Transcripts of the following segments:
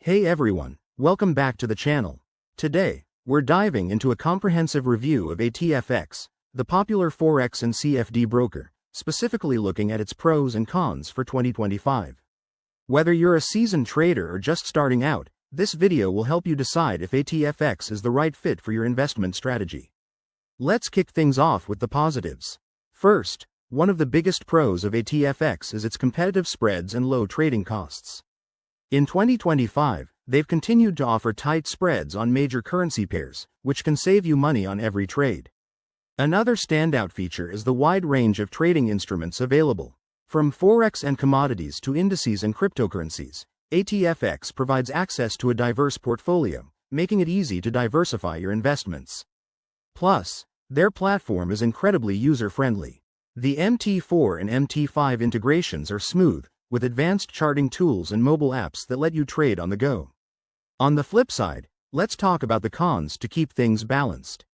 Hey everyone, welcome back to the channel. Today, we're diving into a comprehensive review of ATFX, the popular Forex and CFD broker, specifically looking at its pros and cons for 2025. Whether you're a seasoned trader or just starting out, this video will help you decide if ATFX is the right fit for your investment strategy. Let's kick things off with the positives. First, one of the biggest pros of ATFX is its competitive spreads and low trading costs. In 2025, they've continued to offer tight spreads on major currency pairs, which can save you money on every trade. Another standout feature is the wide range of trading instruments available. From Forex and commodities to indices and cryptocurrencies, ATFX provides access to a diverse portfolio, making it easy to diversify your investments. Plus, their platform is incredibly user-friendly. The MT4 and MT5 integrations are smooth, with advanced charting tools and mobile apps that let you trade on the go. On the flip side, let's talk about the cons to keep things balanced.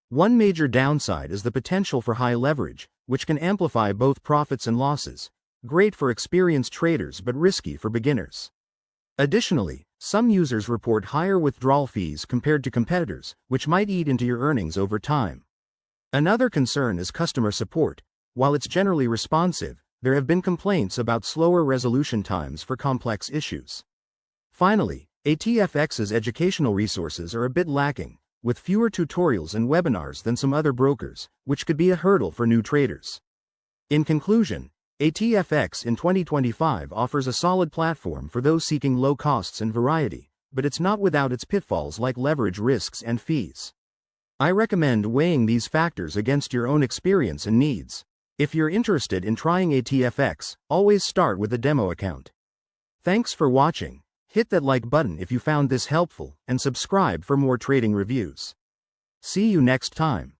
One major downside is the potential for high leverage, which can amplify both profits and losses. Great for experienced traders but risky for beginners. Additionally, some users report higher withdrawal fees compared to competitors, which might eat into your earnings over time. Another concern is customer support. While it's generally responsive, there have been complaints about slower resolution times for complex issues. Finally, ATFX's educational resources are a bit lacking, with fewer tutorials and webinars than some other brokers, which could be a hurdle for new traders. In conclusion, ATFX in 2025 offers a solid platform for those seeking low costs and variety, but it's not without its pitfalls like leverage risks and fees. I recommend weighing these factors against your own experience and needs. If you're interested in trying ATFX, always start with a demo account. Thanks for watching. Hit that like button if you found this helpful, and subscribe for more trading reviews. See you next time.